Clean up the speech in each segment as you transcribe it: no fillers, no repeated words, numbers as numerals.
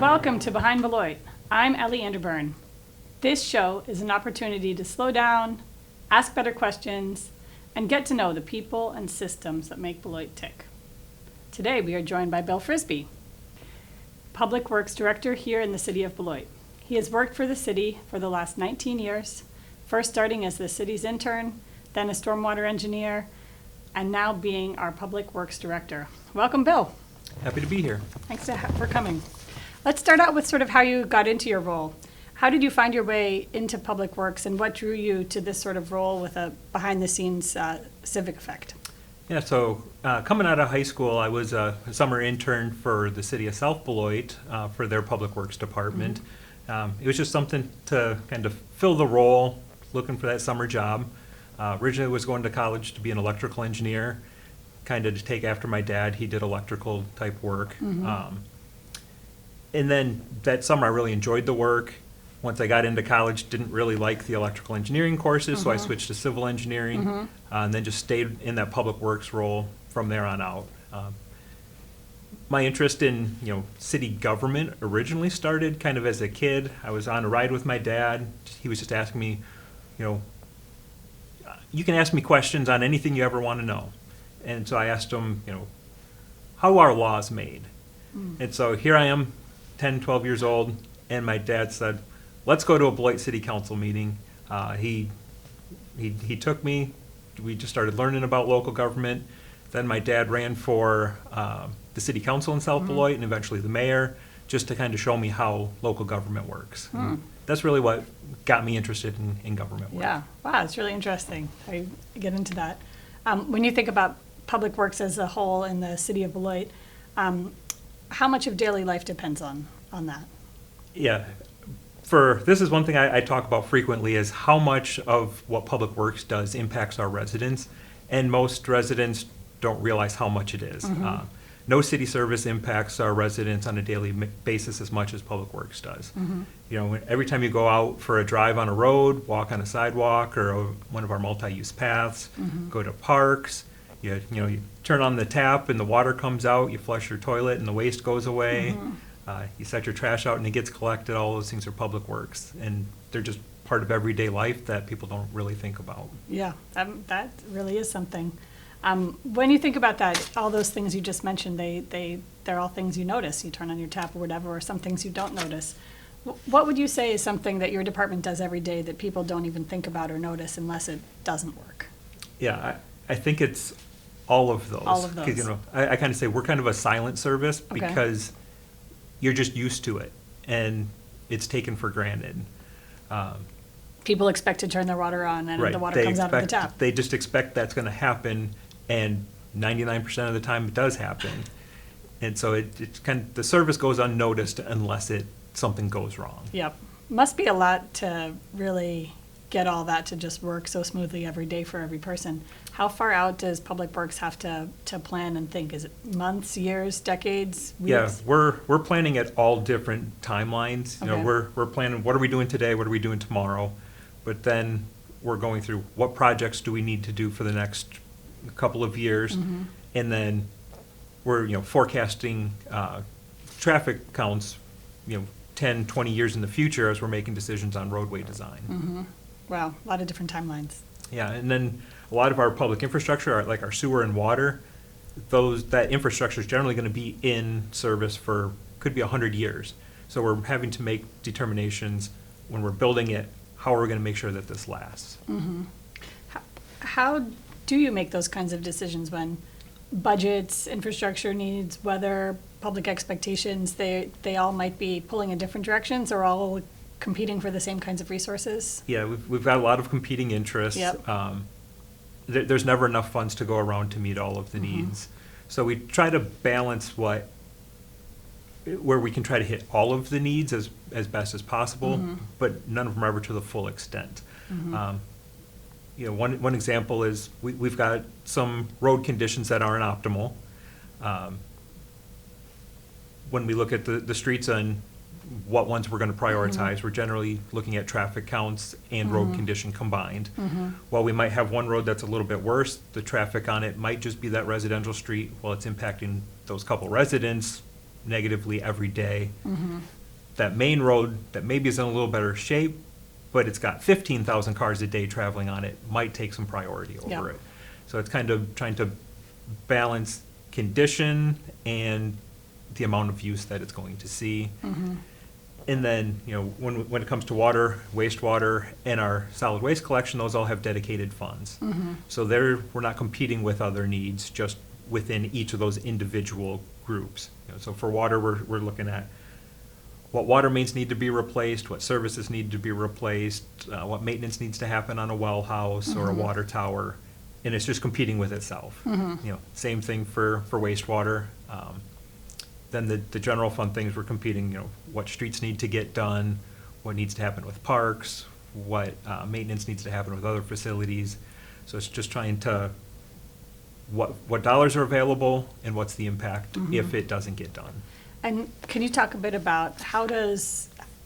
Welcome to Behind Beloit. I'm Ellie Anderbyrne. This show is an opportunity to slow down, ask better questions, and get to know the people and systems that make Beloit tick. Today we are joined by Bill Frisbee, Public Works Director here in the city of Beloit. He has worked for the city for the last 19 years, first starting as the city's intern, then a stormwater engineer, and now being our Public Works Director. Welcome, Bill. Happy to be here. Thanks for coming. Let's start out with sort of how you got into your role. How did you find your way into Public Works, and what drew you to this sort of role with a behind-the-scenes civic effect? Yeah, so coming out of high school, I was a summer intern for the city of South Beloit for their Public Works department. It was just something to kind of fill the role, looking for that summer job. Originally was going to college to be an electrical engineer, kind of to take after my dad. He did electrical type work. And then that summer I really enjoyed the work. Once I got into college, didn't really like the electrical engineering courses, so I switched to civil engineering, and then just stayed in that public works role from there on out. My interest in city government originally started kind of as a kid. I was on a ride with my dad. He was just asking me, you can ask me questions on anything you ever want to know. And so I asked him, how are laws made? And so here I am, 10, 12 years old, and my dad said, let's go to a Beloit City Council meeting. He took me. We just started learning about local government. Then my dad ran for the city council in South Beloit and eventually the mayor, just to kind of show me how local government works. That's really what got me interested in government work. Yeah, wow, it's really interesting how you get into that. When you think about Public Works as a whole in the city of Beloit, how much of daily life depends on that? Yeah. This is one thing I talk about frequently, is how much of what Public Works does impacts our residents, and most residents don't realize how much it is. No city service impacts our residents on a daily basis as much as Public Works does. Every time you go out for a drive on a road, walk on a sidewalk or one of our multi-use paths, go to parks, you turn on the tap and the water comes out, you flush your toilet and the waste goes away. You set your trash out and it gets collected. All those things are Public Works, and they're just part of everyday life that people don't really think about. Yeah, that really is something. When you think about that, all those things you just mentioned, they're all things you notice. You turn on your tap or whatever, or some things you don't notice. What would you say is something that your department does every day that people don't even think about or notice unless it doesn't work? Yeah, I think it's all of those. All of those. 'Cause, I kind of say we're kind of a silent service because you're just used to it and it's taken for granted. People expect to turn their water on and the water comes out of the tap. They just expect that's going to happen, and 99% of the time it does happen. And so it's kind of, the service goes unnoticed unless something goes wrong. Yep. Must be a lot to really get all that to just work so smoothly every day for every person. How far out does Public Works have to plan and think? Is it months, years, decades, weeks? Yeah, we're planning at all different timelines. Okay. We're planning, what are we doing today, what are we doing tomorrow? But then we're going through what projects do we need to do for the next couple of years, and then we're forecasting traffic counts 10, 20 years in the future as we're making decisions on roadway design. Wow, a lot of different timelines. Yeah, and then a lot of our public infrastructure, like our sewer and water, that infrastructure is generally going to be in service for, could be 100 years. So we're having to make determinations when we're building it, how are we going to make sure that this lasts? How do you make those kinds of decisions when budgets, infrastructure needs, weather, public expectations, they all might be pulling in different directions, or all competing for the same kinds of resources? Yeah, we've got a lot of competing interests. Yep. There's never enough funds to go around to meet all of the needs. So we try to balance where we can try to hit all of the needs as best as possible, but none of them are ever to the full extent. One example is we've got some road conditions that aren't optimal. When we look at the streets and what ones we're going to prioritize, we're generally looking at traffic counts and road condition combined. While we might have one road that's a little bit worse, the traffic on it might just be that residential street. While it's impacting those couple residents negatively every day, that main road that maybe is in a little better shape, but it's got 15,000 cars a day traveling on it, might take some priority over it. So it's kind of trying to balance condition and the amount of use that it's going to see. And then, when it comes to water, wastewater, and our solid waste collection, those all have dedicated funds. So we're not competing with other needs, just within each of those individual groups. So for water, we're looking at what water mains need to be replaced, what services need to be replaced, what maintenance needs to happen on a well house or a water tower, and it's just competing with itself. Same thing for wastewater. Then the general fund things, we're competing, what streets need to get done, what needs to happen with parks, what maintenance needs to happen with other facilities. So it's just trying to, what dollars are available and what's the impact if it doesn't get done. And can you talk a bit about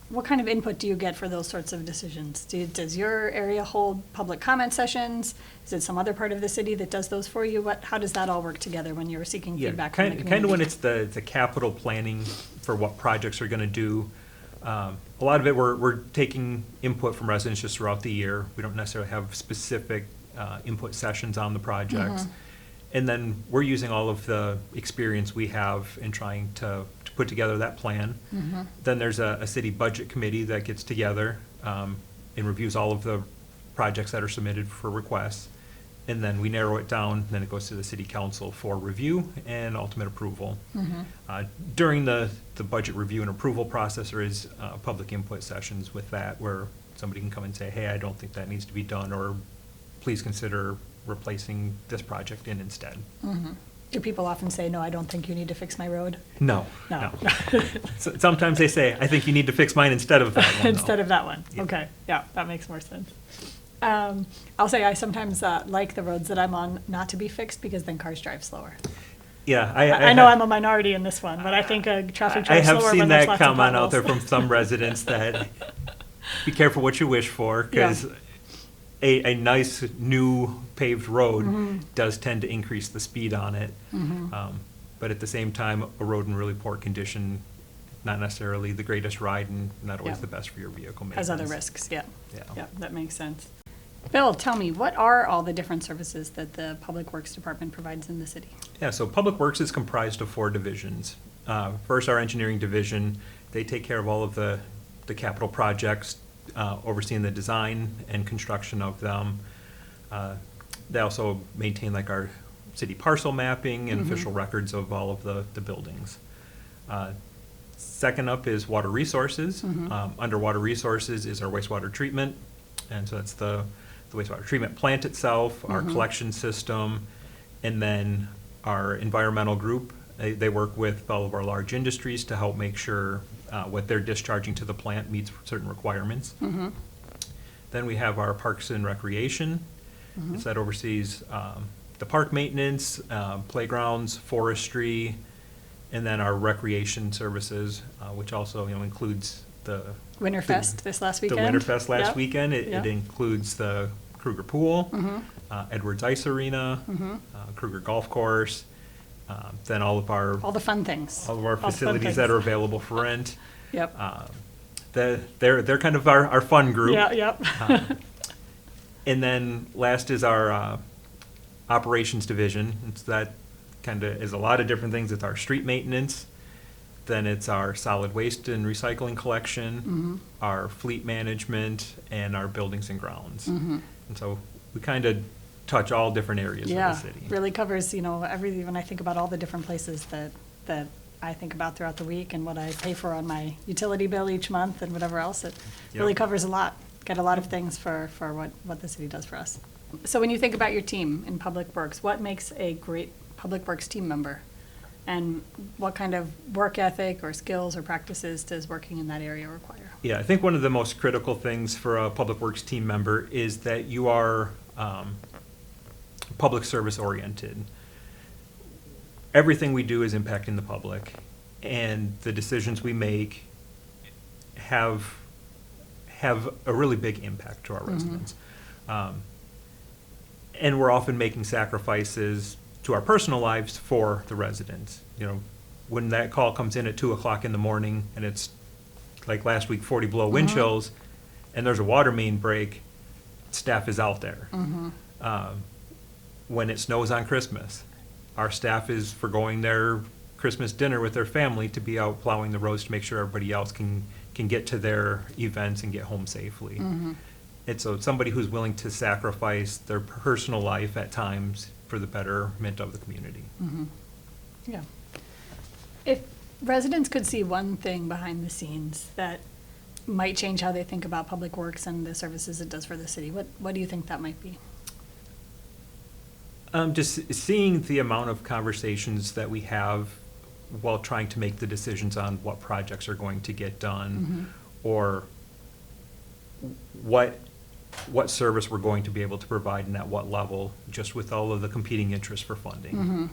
what kind of input do you get for those sorts of decisions? Does your area hold public comment sessions? Is it some other part of the city that does those for you? How does that all work together when you're seeking feedback from the community? Kind of when it's the capital planning for what projects are going to do. A lot of it, we're taking input from residents just throughout the year. We don't necessarily have specific input sessions on the projects. And then we're using all of the experience we have in trying to put together that plan. Then there's a city budget committee that gets together and reviews all of the projects that are submitted for requests. And then we narrow it down, and then it goes to the city council for review and ultimate approval. During the budget review and approval process, there is public input sessions with that where somebody can come and say, hey, I don't think that needs to be done, or please consider replacing this project instead. Do people often say, no, I don't think you need to fix my road? No. Sometimes they say, I think you need to fix mine instead of that one. Instead of that one. Yeah. Okay. Yeah, that makes more sense. I'll say I sometimes like the roads that I'm on not to be fixed because then cars drive slower. Yeah, I know I'm a minority in this one, but I think traffic drives slower. I have seen that comment out there from some residents that be careful what you wish for, because a nice new paved road does tend to increase the speed on it. But at the same time, a road in really poor condition, not necessarily the greatest ride and not always the best for your vehicle maintenance. Has other risks, yeah, that makes sense. Bill, tell me, what are all the different services that the Public Works Department provides in the city? Yeah, so Public Works is comprised of 4 divisions. First, our engineering division, they take care of all of the capital projects, overseeing the design and construction of them. They also maintain like our city parcel mapping and official records of all of the buildings. Second up is water resources. Under water resources is our wastewater treatment, and so that's the wastewater treatment plant itself, our collection system, and then our environmental group. They work with all of our large industries to help make sure what they're discharging to the plant meets certain requirements. Then we have our parks and recreation. So that oversees the park maintenance, playgrounds, forestry, and then our recreation services, which also includes the Winterfest this last weekend. The Winterfest last weekend. It includes the Kruger Pool, Edwards Ice Arena, Kruger Golf Course, then all the fun things. All of our facilities that are available for rent. Yep. They're kind of our fun group. Yep. And then last is our operations division. That kind of is a lot of different things. It's our street maintenance. Then it's our solid waste and recycling collection, our fleet management, and our buildings and grounds. And so we kind of touch all different areas of the city. Really covers, everything. When I think about all the different places that I think about throughout the week and what I pay for on my utility bill each month and whatever else, it really covers a lot. Got a lot of things for what the city does for us. So when you think about your team in Public Works, what makes a great Public Works team member? And what kind of work ethic or skills or practices does working in that area require? Yeah, I think one of the most critical things for a Public Works team member is that you are public service oriented. Everything we do is impacting the public, and the decisions we make have a really big impact to our residents. And we're often making sacrifices to our personal lives for the residents. When that call comes in at 2:00 in the morning and it's like last week, 40 below wind chills, and there's a water main break, staff is out there. When it snows on Christmas, our staff is forgoing their Christmas dinner with their family to be out plowing the roads to make sure everybody else can get to their events and get home safely. And so it's somebody who's willing to sacrifice their personal life at times for the betterment of the community. Yeah. If residents could see one thing behind the scenes that might change how they think about public works and the services it does for the city, what do you think that might be? Just seeing the amount of conversations that we have while trying to make the decisions on what projects are going to get done, or what service we're going to be able to provide and at what level, just with all of the competing interests for funding.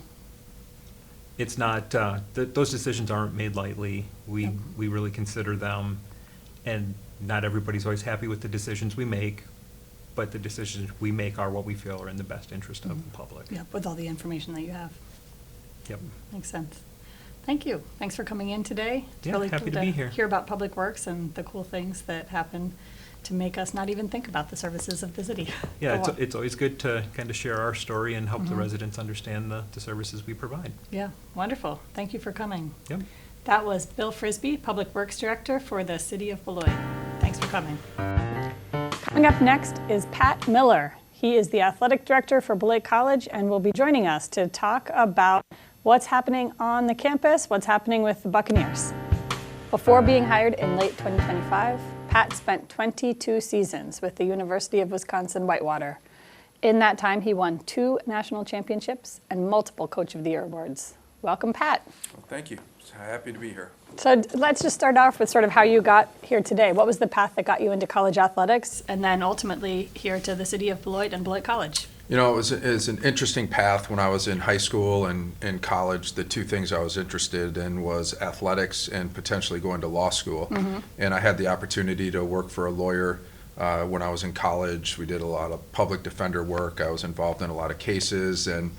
It's not, those decisions aren't made lightly. We really consider them, and not everybody's always happy with the decisions we make, but the decisions we make are what we feel are in the best interest of the public. Yeah, with all the information that you have. Yep. Makes sense. Thank you. Thanks for coming in today. It's Yeah, really happy cool to be here. Hear about public works and the cool things that happen to make us not even think about the services of the city. Yeah, it's always good to kind of share our story and help the residents understand the services we provide. Yeah, wonderful. Thank you for coming. Yep. That was Bill Frisbee, Public Works Director for the City of Beloit. Thanks for coming. Coming up next is Pat Miller. He is the Athletic Director for Beloit College and will be joining us to talk about what's happening on the campus, what's happening with the Buccaneers. Before being hired in late 2025, Pat spent 22 seasons with the University of Wisconsin-Whitewater. In that time, he won 2 national championships and multiple Coach of the Year awards. Welcome, Pat. Well, thank you. Happy to be here. So let's just start off with sort of how you got here today. What was the path that got you into college athletics and then ultimately here to the City of Beloit and Beloit College? You know, it was an interesting path when I was in high school and in college. The 2 things I was interested in was athletics and potentially going to law school. And I had the opportunity to work for a lawyer when I was in college. We did a lot of public defender work. I was involved in a lot of cases and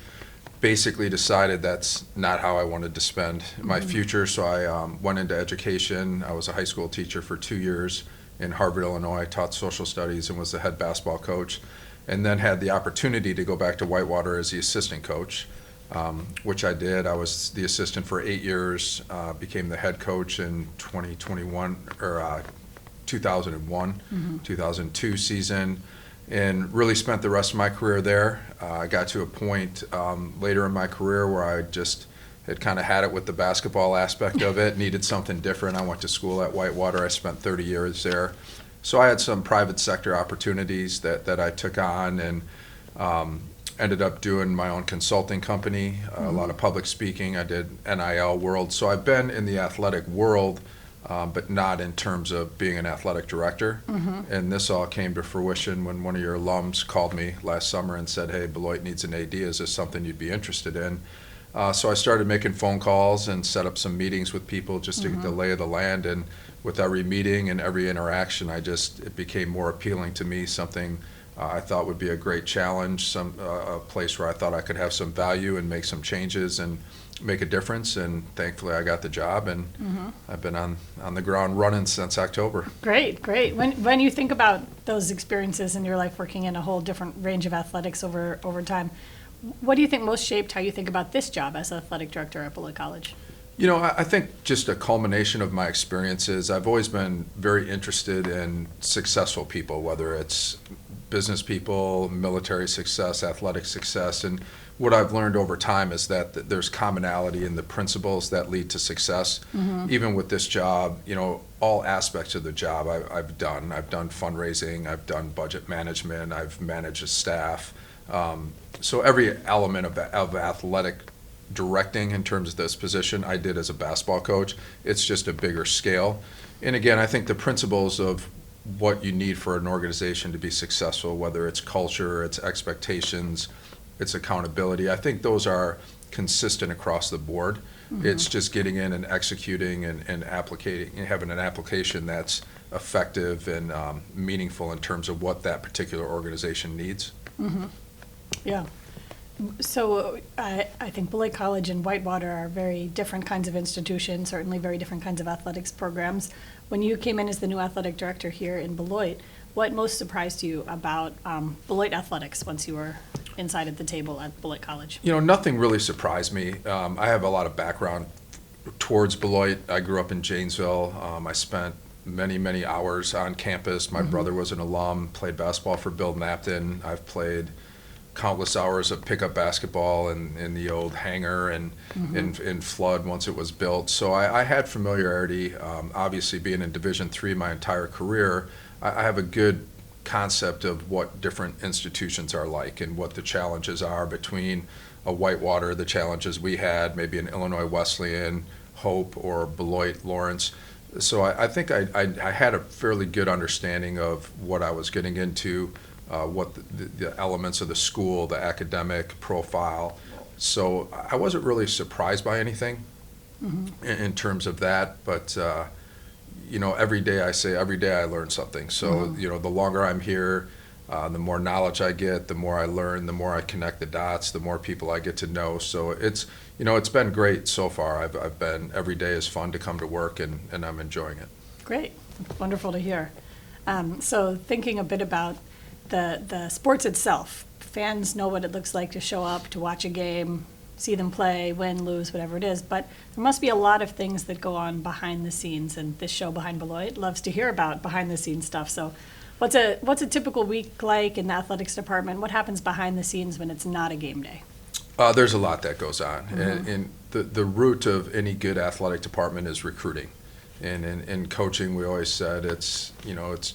basically decided that's not how I wanted to spend my future. So I went into education. I was a high school teacher for 2 years in Harvard, Illinois. I taught social studies and was the head basketball coach, and then had the opportunity to go back to Whitewater as the assistant coach, which I did. I was the assistant for 8 years, became the head coach in 2021 or 2001, 2002 season, and really spent the rest of my career there. I got to a point later in my career where I just had kind of had it with the basketball aspect of it, needed something different. I went to school at Whitewater. I spent 30 years there. So I had some private sector opportunities that I took on, and ended up doing my own consulting company, a lot of public speaking. I did NIL world. So I've been in the athletic world, but not in terms of being an athletic director. And this all came to fruition when one of your alums called me last summer and said, hey, Beloit needs an AD. Is this something you'd be interested in? So I started making phone calls and set up some meetings with people just to get the lay of the land. And with every meeting and every interaction, it became more appealing to me, something I thought would be a great challenge, a place where I thought I could have some value and make some changes and make a difference. And thankfully I got the job, and I've been on the ground running since October. Great. When you think about those experiences in your life working in a whole different range of athletics over time, what do you think most shaped how you think about this job as athletic director at Beloit College? You know, I think just a culmination of my experiences. I've always been very interested in successful people, whether it's business people, military success, athletic success. And what I've learned over time is that there's commonality in the principles that lead to success. Even with this job, you know, all aspects of the job I've done. I've done fundraising, I've done budget management, I've managed a staff. So every element of athletic directing in terms of this position I did as a basketball coach. It's just a bigger scale. And again, I think the principles of what you need for an organization to be successful, whether it's culture, it's expectations, it's accountability, I think those are consistent across the board. It's just getting in and executing and having an application that's effective and meaningful in terms of what that particular organization needs. Yeah. So I think Beloit College and Whitewater are very different kinds of institutions, certainly very different kinds of athletics programs. When you came in as the new athletic director here in Beloit, what most surprised you about Beloit athletics once you were inside at the table at Beloit College? Nothing really surprised me. I have a lot of background towards Beloit. I grew up in Janesville. I spent many hours on campus. My brother was an alum, played basketball for Bill Napton. I've played countless hours of pickup basketball in the old hangar and in Flood once it was built. So I had familiarity. Obviously, being in Division III my entire career, I have a good concept of what different institutions are like and what the challenges are between a Whitewater, the challenges we had, maybe an Illinois Wesleyan, Hope, or Beloit Lawrence. So I think I had a fairly good understanding of what I was getting into, what the elements of the school, the academic profile. So I wasn't really surprised by anything in terms of that, but every day I learn something. So the longer I'm here, the more knowledge I get, the more I learn, the more I connect the dots, the more people I get to know. So it's been great so far. I've been, every day is fun to come to work, and I'm enjoying it. Great, wonderful to hear. So thinking a bit about the sports itself, fans know what it looks like to show up, to watch a game, see them play, win, lose, whatever it is, but there must be a lot of things that go on behind the scenes, and this show, Behind Beloit, loves to hear about behind the scenes stuff. So what's a typical week like in the athletics department? What happens behind the scenes when it's not a game day? There's a lot that goes on, and the root of any good athletic department is recruiting. And in coaching, we always said it's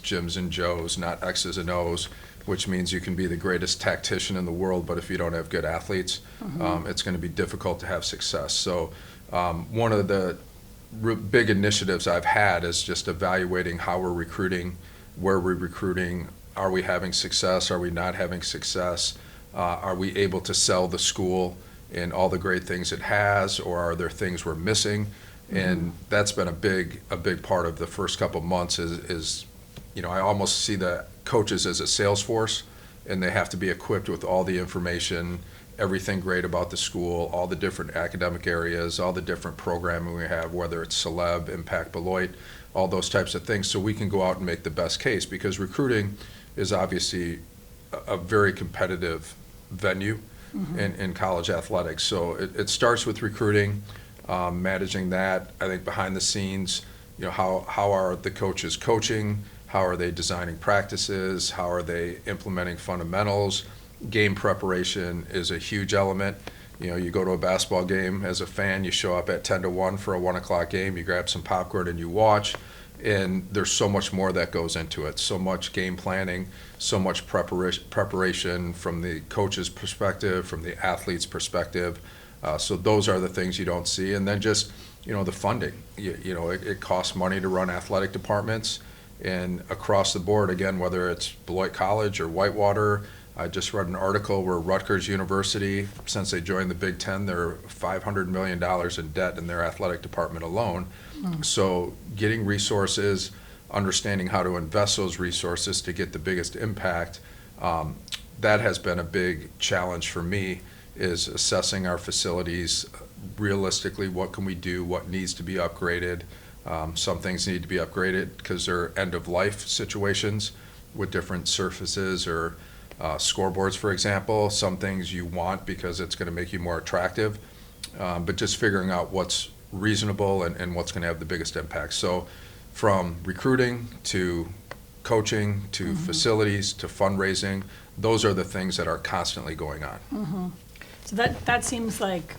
Jims and Joes, not X's and O's, which means you can be the greatest tactician in the world, but if you don't have good athletes, it's going to be difficult to have success. So one of the big initiatives I've had is just evaluating how we're recruiting, where we're recruiting, are we having success, are we not having success, are we able to sell the school and all the great things it has, or are there things we're missing? And that's been a big part of the first couple of months is I almost see the coaches as a sales force, and they have to be equipped with all the information, everything great about the school, all the different academic areas, all the different programming we have, whether it's Celeb, Impact Beloit, all those types of things, so we can go out and make the best case, because recruiting is obviously a very competitive venue in college athletics. So it starts with recruiting, managing that. I think behind the scenes, how are the coaches coaching? How are they designing practices? How are they implementing fundamentals? Game preparation is a huge element. You go to a basketball game as a fan, you show up at 10 to 1 for a 1 o'clock game, you grab some popcorn and you watch, and there's so much more that goes into it. So much game planning, so much preparation from the coach's perspective, from the athlete's perspective. So those are the things you don't see. And then just, the funding. It costs money to run athletic departments. And across the board, again, whether it's Beloit College or Whitewater, I just read an article where Rutgers University, since they joined the Big Ten, they're $500 million in debt in their athletic department alone. So getting resources, understanding how to invest those resources to get the biggest impact, that has been a big challenge for me, is assessing our facilities realistically. What can we do? What needs to be upgraded? Some things need to be upgraded because they're end-of-life situations with different surfaces or scoreboards, for example. Some things you want because it's going to make you more attractive, but just figuring out what's reasonable and what's going to have the biggest impact. So from recruiting to coaching to facilities to fundraising, those are the things that are constantly going on. So that seems like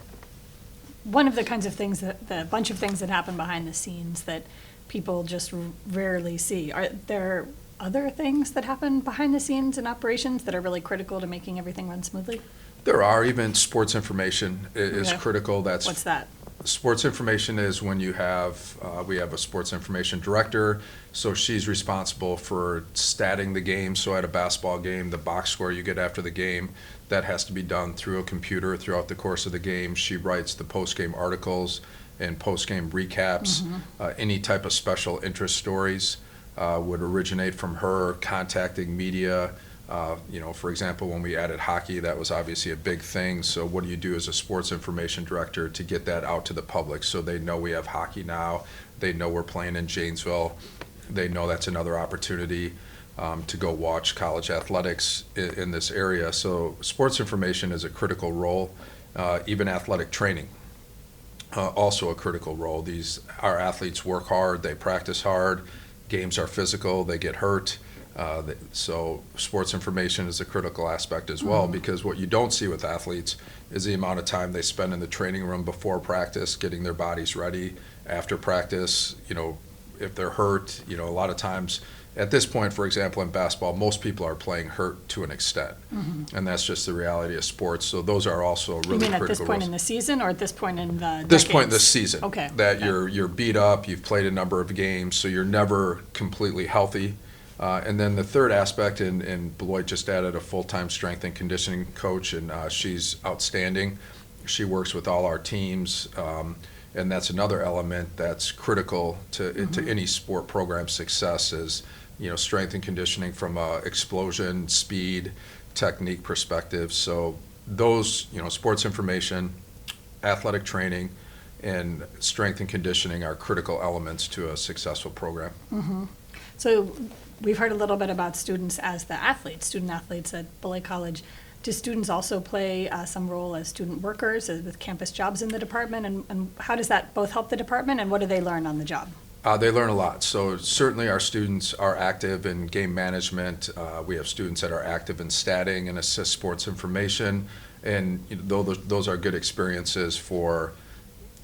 one of the kinds of things the bunch of things that happen behind the scenes that people just rarely see. Are there other things that happen behind the scenes in operations that are really critical to making everything run smoothly? There are. Even sports information is critical. What's that? Sports information is when you have, we have a sports information director, so she's responsible for statting the game. So at a basketball game, the box score you get after the game, that has to be done through a computer throughout the course of the game. She writes the post-game articles and post-game recaps. Any type of special interest stories would originate from her contacting media, For example, when we added hockey, that was obviously a big thing. So what do you do as a sports information director to get that out to the public so they know we have hockey now, they know we're playing in Janesville, they know that's another opportunity to go watch college athletics in this area. So sports information is a critical role, even athletic training. Also a critical role. Our athletes work hard, they practice hard, games are physical, they get hurt. So sports information is a critical aspect as well, because what you don't see with athletes is the amount of time they spend in the training room before practice, getting their bodies ready, after practice, if they're hurt, a lot of times at this point, for example, in basketball, most people are playing hurt to an extent, and that's just the reality of sports. So those are also really critical. You mean at this point roles. in the season, or at this point in the This point in decades? the season, Okay. that Okay. you're beat up, you've played a number of games, so you're never completely healthy. And then the third aspect, and Beloit just added a full-time strength and conditioning coach, and she's outstanding. She works with all our teams, and that's another element that's critical to any sport program success is, strength and conditioning from a explosion, speed, technique perspective. So those, sports information, athletic training, and strength and conditioning are critical elements to a successful program. So we've heard a little bit about students as the athletes, student athletes at Beloit College. Do students also play some role as student workers with campus jobs in the department? And how does that both help the department, and what do they learn on the job? They learn a lot. So certainly our students are active in game management. We have students that are active in statting and assist sports information. And those are good experiences for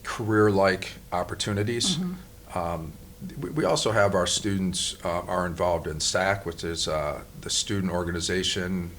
career-like opportunities. We also have our students are involved in SAC, which is the student organization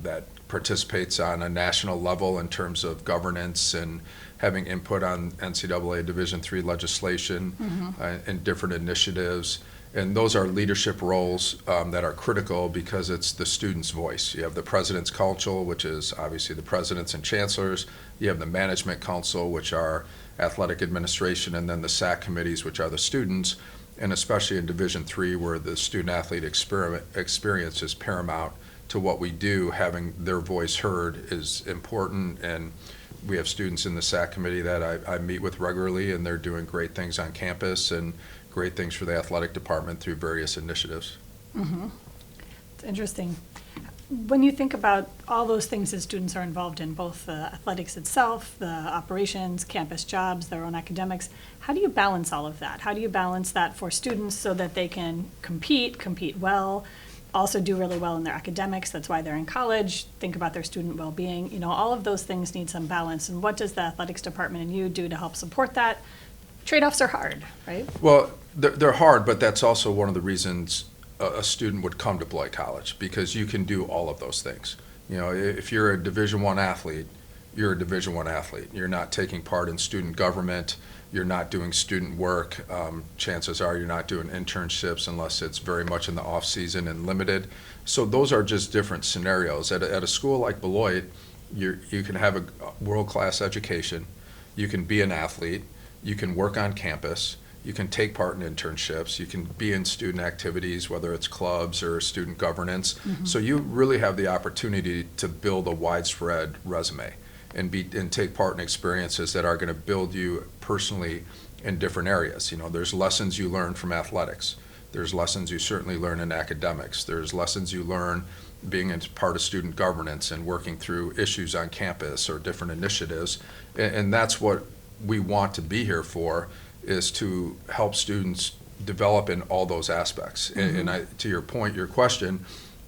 that participates on a national level in terms of governance and having input on NCAA Division III legislation and different initiatives. And those are leadership roles that are critical because it's the student's voice. You have the President's Council, which is obviously the presidents and chancellors. You have the Management Council, which are athletic administration, and then the SAC committees, which are the students. And especially in Division III, where the student-athlete experience is paramount to what we do, having their voice heard is important. And we have students in the SAC committee that I meet with regularly, and they're doing great things on campus and great things for the athletic department through various initiatives. It's interesting. When you think about all those things that students are involved in, both the athletics itself, the operations, campus jobs, their own academics, how do you balance all of that? How do you balance that for students so that they can compete well, also do really well in their academics? That's why they're in college, think about their student well-being. All of those things need some balance. And what does the athletics department and you do to help support that? Trade-offs are hard, right? Well, they're hard, but that's also one of the reasons a student would come to Beloit College, because you can do all of those things. If you're a Division I athlete, you're a Division I athlete. You're not taking part in student government. You're not doing student work. Chances are you're not doing internships unless it's very much in the off season and limited. So those are just different scenarios. At a school like Beloit, you can have a world-class education. You can be an athlete. You can work on campus. You can take part in internships. You can be in student activities, whether it's clubs or student governance. So you really have the opportunity to build a widespread resume and take part in experiences that are going to build you personally in different areas. There's lessons you learn from athletics. There's lessons you certainly learn in academics. There's lessons you learn being a part of student governance and working through issues on campus or different initiatives. And that's what we want to be here for, is to help students develop in all those aspects. And to your point, your question,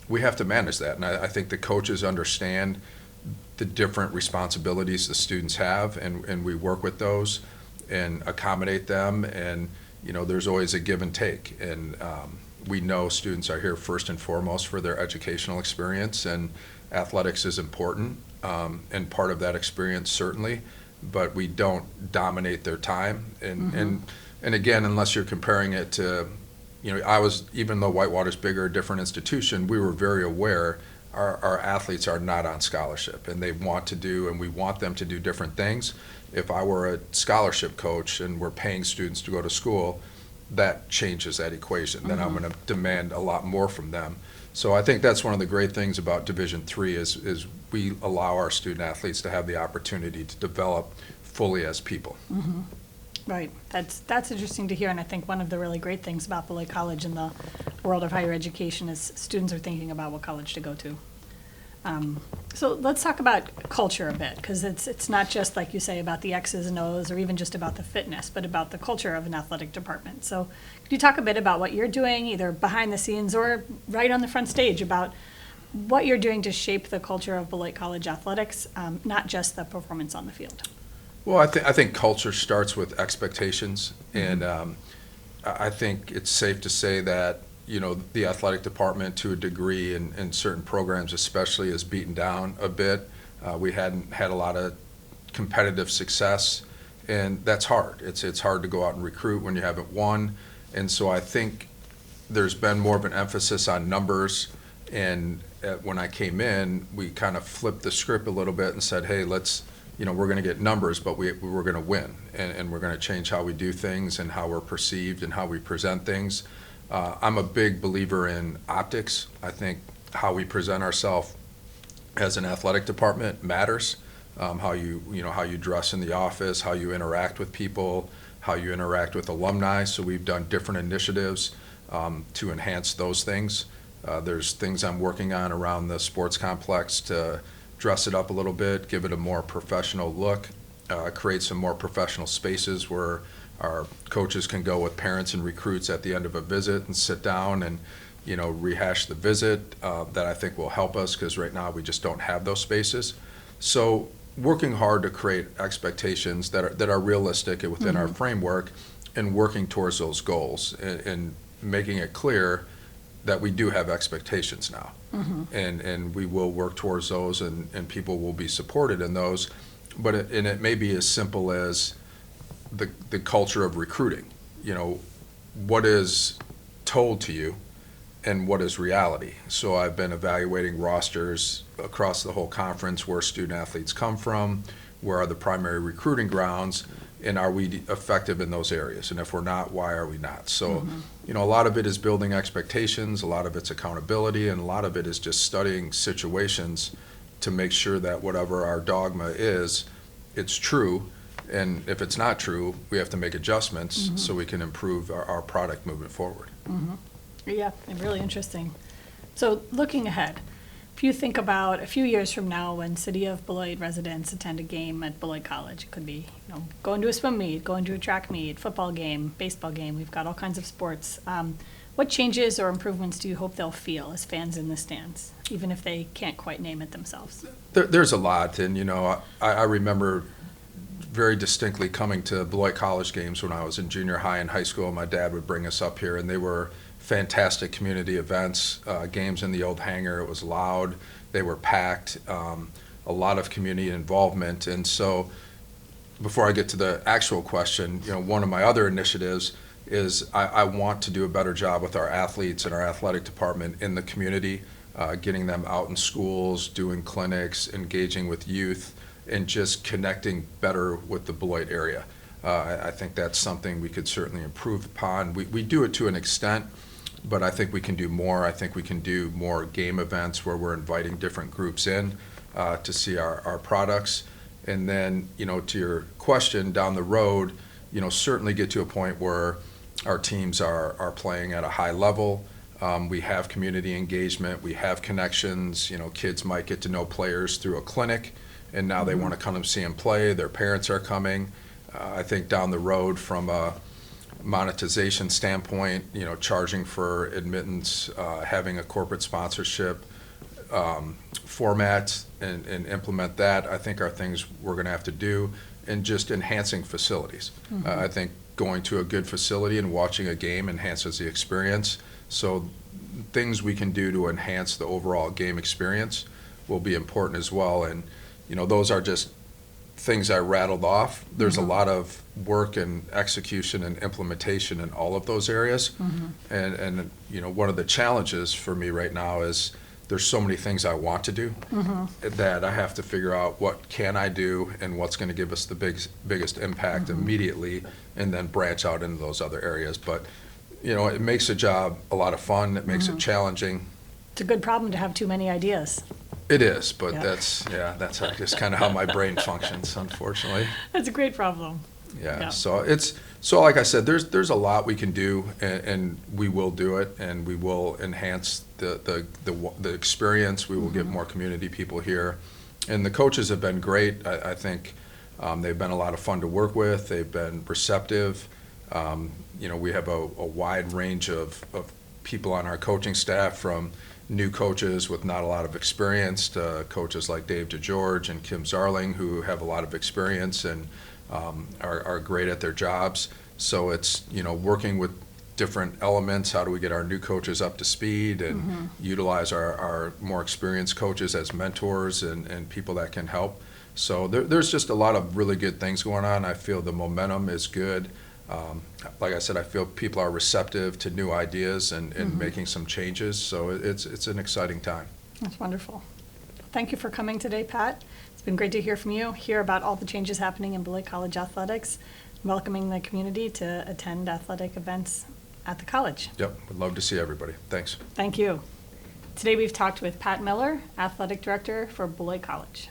we have to manage that. And I think the coaches understand the different responsibilities the students have, and we work with those and accommodate them. And, there's always a give and take. And we know students are here first and foremost for their educational experience, and athletics is important and part of that experience, certainly. But we don't dominate their time. And again, unless you're comparing it to, even though Whitewater's bigger, a different institution, we were very aware our athletes are not on scholarship, and they want to do, and we want them to do different things. If I were a scholarship coach and we're paying students to go to school, that changes that equation. Then I'm going to demand a lot more from them. So I think that's one of the great things about Division III is we allow our student athletes to have the opportunity to develop fully as people. Right. That's interesting to hear, and I think one of the really great things about Beloit College in the world of higher education is students are thinking about what college to go to. So let's talk about culture a bit, because it's not just, like you say, about the X's and O's or even just about the fitness, but about the culture of an athletic department. So could you talk a bit about what you're doing, either behind the scenes or right on the front stage, about what you're doing to shape the culture of Beloit College athletics, not just the performance on the field? Well, I think culture starts with expectations, and I think it's safe to say that the athletic department, to a degree, in certain programs especially, is beaten down a bit. We hadn't had a lot of competitive success, and that's hard. It's hard to go out and recruit when you haven't won, and so I think there's been more of an emphasis on numbers. And when I came in, we kind of flipped the script a little bit and said, hey, we're going to get numbers, but we're going to win, and we're going to change how we do things and how we're perceived and how we present things. I'm a big believer in optics. I think how we present ourselves as an athletic department matters. How you dress in the office, how you interact with people, how you interact with alumni. So we've done different initiatives to enhance those things. There's things I'm working on around the sports complex to dress it up a little bit, give it a more professional look, create some more professional spaces where our coaches can go with parents and recruits at the end of a visit and sit down and rehash the visit. That I think will help us, because right now we just don't have those spaces. So working hard to create expectations that are realistic and within our framework, and working towards those goals, and making it clear that we do have expectations now, and we will work towards those, and people will be supported in those. But it may be as simple as the culture of recruiting. What is told to you and what is reality. So I've been evaluating rosters across the whole conference, where student athletes come from, where are the primary recruiting grounds, and are we effective in those areas? And if we're not, why are we not? So, a lot of it is building expectations, a lot of it's accountability, and a lot of it is just studying situations to make sure that whatever our dogma is, it's true. And if it's not true, we have to make adjustments so we can improve our product moving forward. Yeah, really interesting. So looking ahead, if you think about a few years from now, when City of Beloit residents attend a game at Beloit College, it could be going to a swim meet, going to a track meet, football game, baseball game. We've got all kinds of sports. What changes or improvements do you hope they'll feel as fans in the stands, even if they can't quite name it themselves? There's a lot, and I remember very distinctly coming to Beloit College games when I was in junior high and high school. My dad would bring us up here, and they were fantastic community events, games in the old hangar. It was loud, they were packed, a lot of community involvement. And so before I get to the actual question, one of my other initiatives is I want to do a better job with our athletes and our athletic department in the community, getting them out in schools, doing clinics, engaging with youth, and just connecting better with the Beloit area. I think that's something we could certainly improve upon. We do it to an extent, but I think we can do more. I think we can do more game events where we're inviting different groups in to see our products. And then, to your question, down the road, certainly get to a point where our teams are playing at a high level. We have community engagement. We have connections. Kids might get to know players through a clinic, and now they want to come and see them play. Their parents are coming. I think down the road, from a monetization standpoint, charging for admittance, having a corporate sponsorship format and implement that, I think are things we're going to have to do, and just enhancing facilities. I think going to a good facility and watching a game enhances the experience. So things we can do to enhance the overall game experience will be important as well. And those are just things I rattled off. There's a lot of work and execution and implementation in all of those areas. And one of the challenges for me right now is there's so many things I want to do that I have to figure out what can I do and what's going to give us the biggest impact immediately, and then branch out into those other areas. But it makes the job a lot of fun. It makes it challenging. It's a good problem to have too many ideas. It is, but Yeah. that's just kind of how my brain functions, unfortunately. That's a great problem. Yeah, Yeah. so like I said, there's a lot we can do, and we will do it, and we will enhance the experience. We will get more community people here, and the coaches have been great. I think they've been a lot of fun to work with. They've been receptive. We have a wide range of people on our coaching staff, from new coaches with not a lot of experience to coaches like Dave DeGeorge and Kim Zarling, who have a lot of experience and are great at their jobs. So it's, working with different elements. How do we get our new coaches up to speed and utilize our more experienced coaches as mentors and people that can help? So there's just a lot of really good things going on. I feel the momentum is good. Like I said, I feel people are receptive to new ideas and making some changes. So it's an exciting time. That's wonderful. Thank you for coming today, Pat. It's been great to hear from you, hear about all the changes happening in Beloit College athletics, welcoming the community to attend athletic events at the college. Yep, would love to see everybody. Thanks. Thank you. Today we've talked with Pat Miller, Athletic Director for Beloit College.